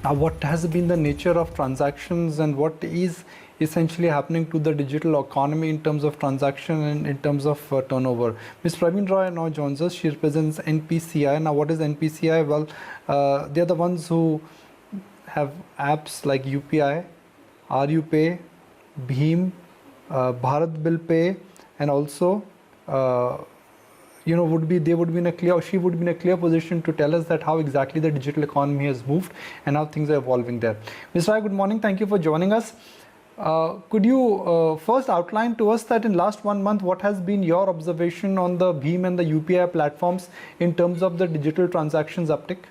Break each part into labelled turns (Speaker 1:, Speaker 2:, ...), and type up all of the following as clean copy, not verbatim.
Speaker 1: Now, what has been the nature of transactions and what is essentially happening to the digital economy in terms of transaction and in terms of turnover? Ms. Praveena Rai now joins us. She represents NPCI. Now, what is NPCI? Well, they are the ones who have apps like UPI, RuPay, BHIM, Bharat Bill Pay, and also she would be in a clear position to tell us that how exactly the digital economy has moved and how things are evolving there. Ms. Rai, good morning. Thank you for joining us. Could you first outline to us that in last 1 month, what has been your observation on the BHIM and the UPI platforms in terms of the digital transactions uptick?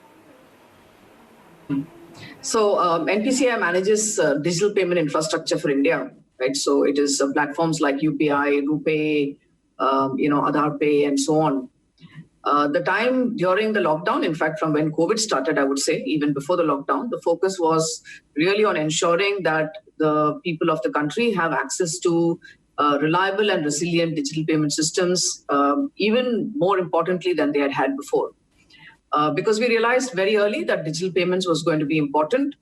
Speaker 2: So NPCI manages digital payment infrastructure for India, right? So it is platforms like UPI, RuPay, Aadhaar Pay, and so on. The time during the lockdown, in fact, from when COVID started, I would say, even before the lockdown, the focus was really on ensuring that the people of the country have access to reliable and resilient digital payment systems, even more importantly than they had had before. Because we realized very early that digital payments was going to be important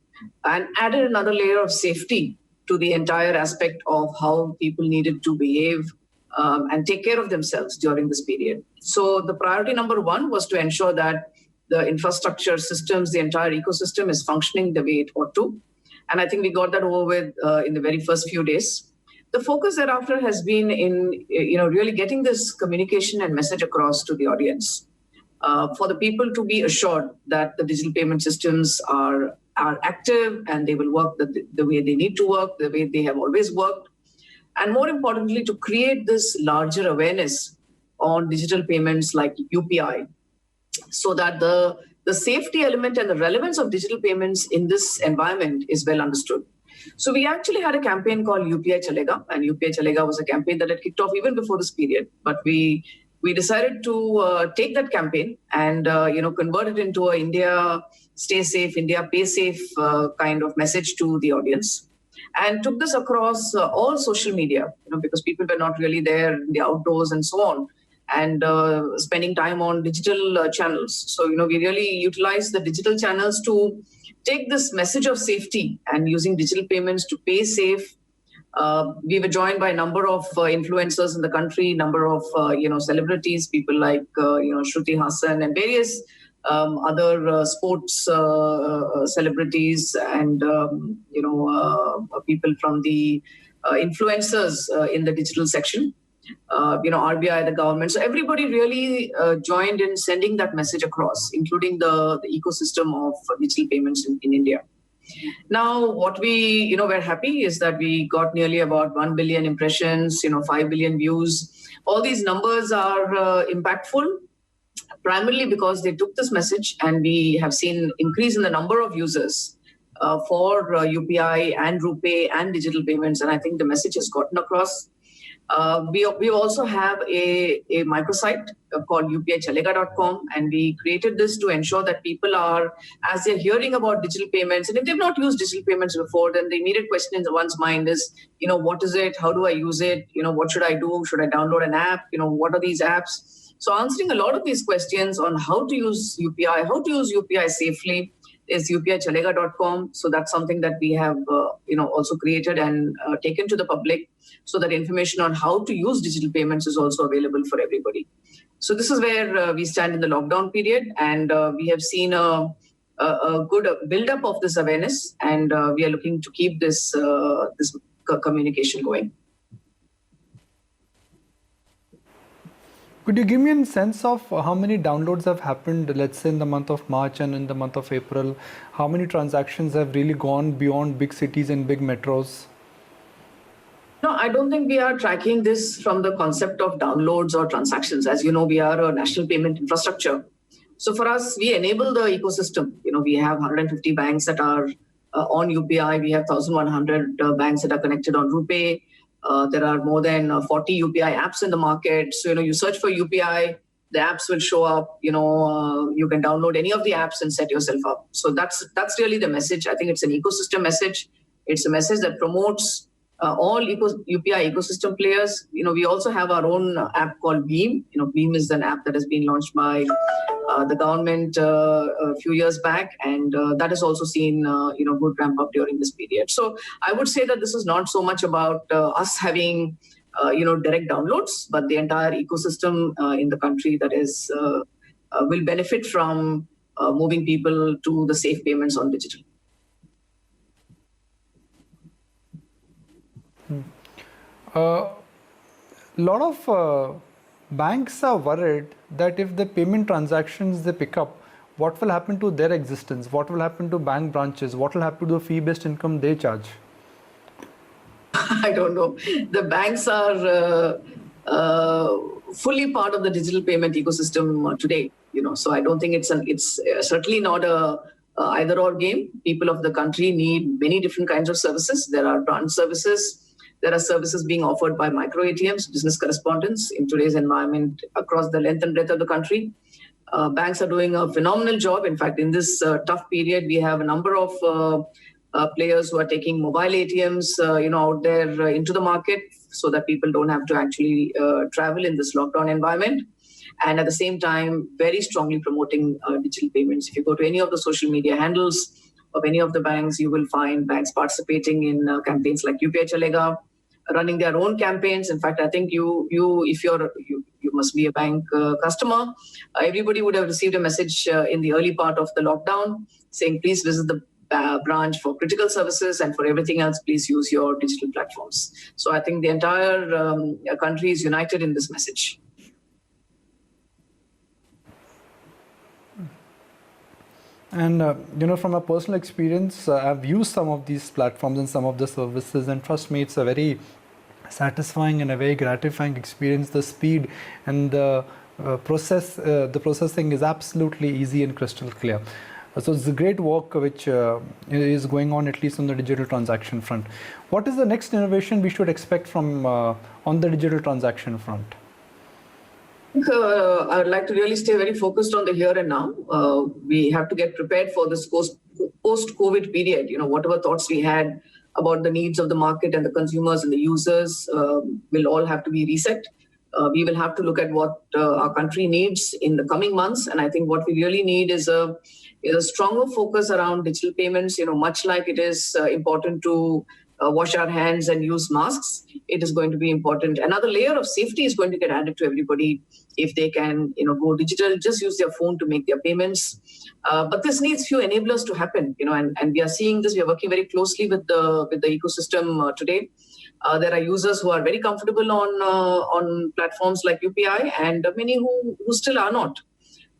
Speaker 2: and added another layer of safety to the entire aspect of how people needed to behave and take care of themselves during this period. So the priority number one was to ensure that the infrastructure systems, the entire ecosystem is functioning the way it ought to. And I think we got that over with in the very first few days. The focus thereafter has been in really getting this communication and message across to the audience. For the people to be assured that the digital payment systems are active and they will work the way they need to work, the way they have always worked. And more importantly, to create this larger awareness on digital payments like UPI, so that the safety element and the relevance of digital payments in this environment is well understood. So we actually had a campaign called UPI Chalega, and UPI Chalega was a campaign that had kicked off even before this period. But we decided to take that campaign and convert it into a India Stay Safe, India Pay Safe kind of message to the audience, and took this across all social media, because people were not really there in the outdoors and so on, and spending time on digital channels. So we really utilized the digital channels to take this message of safety and using digital payments to pay safe. We were joined by a number of influencers in the country, number of celebrities, people like Shruti Hassan and various other sports celebrities and people from the influencers in the digital section. RBI, the government. So everybody really joined in sending that message across, including the ecosystem of digital payments in India. Now, what we were happy is that we got nearly about 1 billion impressions, 5 billion views. All these numbers are impactful, primarily because they took this message, and we have seen increase in the number of users for UPI and RuPay and digital payments, and I think the message has gotten across. We also have a microsite called upichalega.com, and we created this to ensure that people are, as they're hearing about digital payments, and if they've not used digital payments before, then the immediate question in one's mind is, what is it? How do I use it? What should I do? Should I download an app? What are these apps? So answering a lot of these questions on how to use UPI, how to use UPI safely is upichalega.com. So that's something that we have also created and taken to the public, so that information on how to use digital payments is also available for everybody. So this is where we stand in the lockdown period, and we have seen a good build-up of this awareness, and we are looking to keep this communication going.
Speaker 1: Could you give me a sense of how many downloads have happened, let's say in the month of March and in the month of April? How many transactions have really gone beyond big cities and big metros?
Speaker 2: No, I don't think we are tracking this from the concept of downloads or transactions. As you know, we are a national payment infrastructure. So for us, we enable the ecosystem. We have 150 banks that are on UPI. We have 1,100 banks that are connected on RuPay. There are more than 40 UPI apps in the market. So, you search for UPI, the apps will show up. You can download any of the apps and set yourself up. So that's really the message. I think it's an ecosystem message. It's a message that promotes all UPI ecosystem players. We also have our own app called BHIM. BHIM is an app that has been launched by the government a few years back, and that has also seen good ramp up during this period. So I would say that this is not so much about us having direct downloads, but the entire ecosystem in the country that is will benefit from moving people to the safe payments on digital.
Speaker 1: A lot of banks are worried that if the payment transactions they pick up, what will happen to their existence? What will happen to bank branches? What will happen to the fee-based income they charge?
Speaker 2: I don't know. The banks are fully part of the digital payment ecosystem today. So I don't think it's certainly not a either-or game. People of the country need many different kinds of services. There are branch services. There are services being offered by micro ATMs, business correspondents in today's environment across the length and breadth of the country. Banks are doing a phenomenal job. In fact, in this tough period, we have a number of players who are taking mobile ATMs, out there into the market so that people don't have to actually travel in this lockdown environment. And at the same time, very strongly promoting digital payments. If you go to any of the social media handles of any of the banks, you will find banks participating in campaigns like UPI Chalega, running their own campaigns. In fact, I think if you must be a bank customer, everybody would have received a message in the early part of the lockdown saying, please visit the branch for critical services, and for everything else, please use your digital platforms. So I think the entire country is united in this message.
Speaker 1: And from a personal experience, I've used some of these platforms and some of the services, and trust me, it's a very satisfying and a very gratifying experience. The speed and the processing is absolutely easy and crystal clear. So it's a great work which is going on, at least on the digital transaction front. What is the next innovation we should expect from on the digital transaction front?
Speaker 2: I would like to really stay very focused on the here and now. We have to get prepared for this post-COVID period. Whatever thoughts we had about the needs of the market and the consumers and the users will all have to be reset. We will have to look at what our country needs in the coming months. And I think what we really need is a stronger focus around digital payments, much like it is important to wash our hands and use masks. It is going to be important. Another layer of safety is going to get added to everybody if they can, go digital, just use their phone to make their payments. But this needs few enablers to happen, and we are seeing this. We are working very closely with the ecosystem today. There are users who are very comfortable on platforms like UPI, and many who still are not.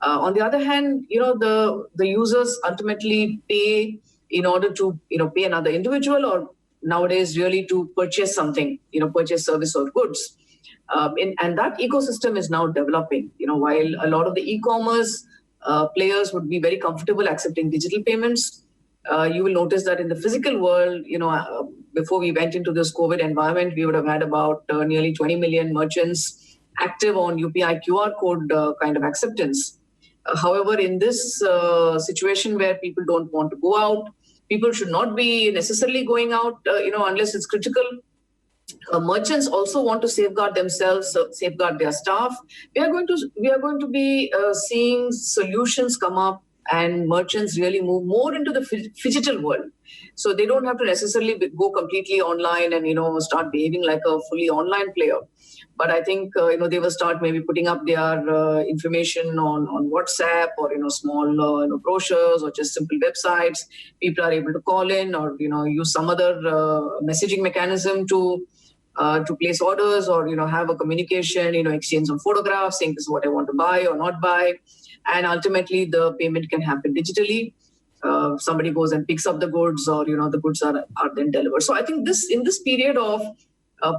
Speaker 2: On the other hand, the users ultimately pay in order to pay another individual, or nowadays really to purchase something, purchase service or goods. And that ecosystem is now developing. While a lot of the e-commerce players would be very comfortable accepting digital payments, you will notice that in the physical world, before we went into this COVID environment, we would have had about nearly 20 million merchants active on UPI QR code kind of acceptance. However, in this situation where people don't want to go out, people should not be necessarily going out, unless it's critical. Merchants also want to safeguard themselves, safeguard their staff. We are going to be seeing solutions come up, and merchants really move more into the phygital world. So they don't have to necessarily go completely online and start behaving like a fully online player. But I think they will start maybe putting up their information on WhatsApp or small brochures or just simple websites. People are able to call in or use some other messaging mechanism to place orders or have a communication, exchange some photographs saying this is what I want to buy or not buy, and ultimately the payment can happen digitally. Somebody goes and picks up the goods, or the goods are then delivered. So I think in this period of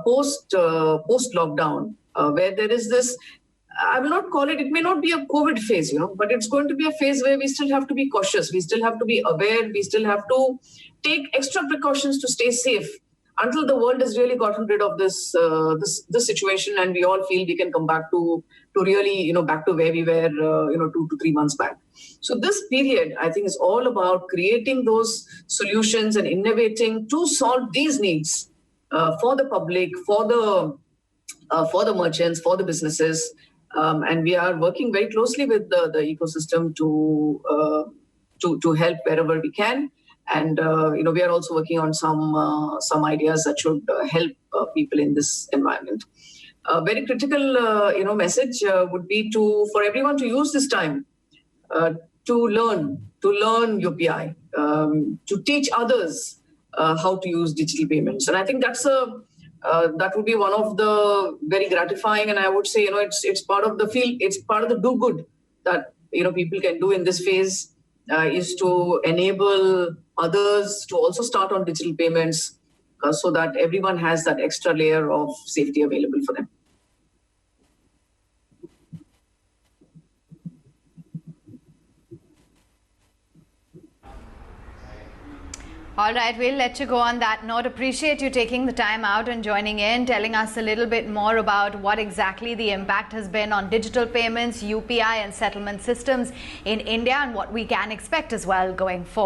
Speaker 2: post lockdown, where there is this, I will not call it. It may not be a COVID phase, but it's going to be a phase where we still have to be cautious. We still have to be aware. We still have to take extra precautions to stay safe until the world has really gotten rid of this situation, and we all feel we can come back to really back to where we were 2 to 3 months back. So this period, I think, is all about creating those solutions and innovating to solve these needs for the public, for the merchants, for the businesses, And we are working very closely with the ecosystem to help wherever we can. And we are also working on some ideas that should help people in this environment. A very critical message would be for everyone to use this time uh, to learn UPI, to teach others how to use digital payments. And I think that would be one of the very gratifying, and I would say, it's part of the field, it's part of the do good that people can do in this phase, is to enable others to also start on digital payments, so that everyone has that extra layer of safety available for them.
Speaker 3: All right, we'll let you go on that note. Appreciate you taking the time out and joining in, telling us a little bit more about what exactly the impact has been on digital payments, UPI and settlement systems in India, and what we can expect as well going forward.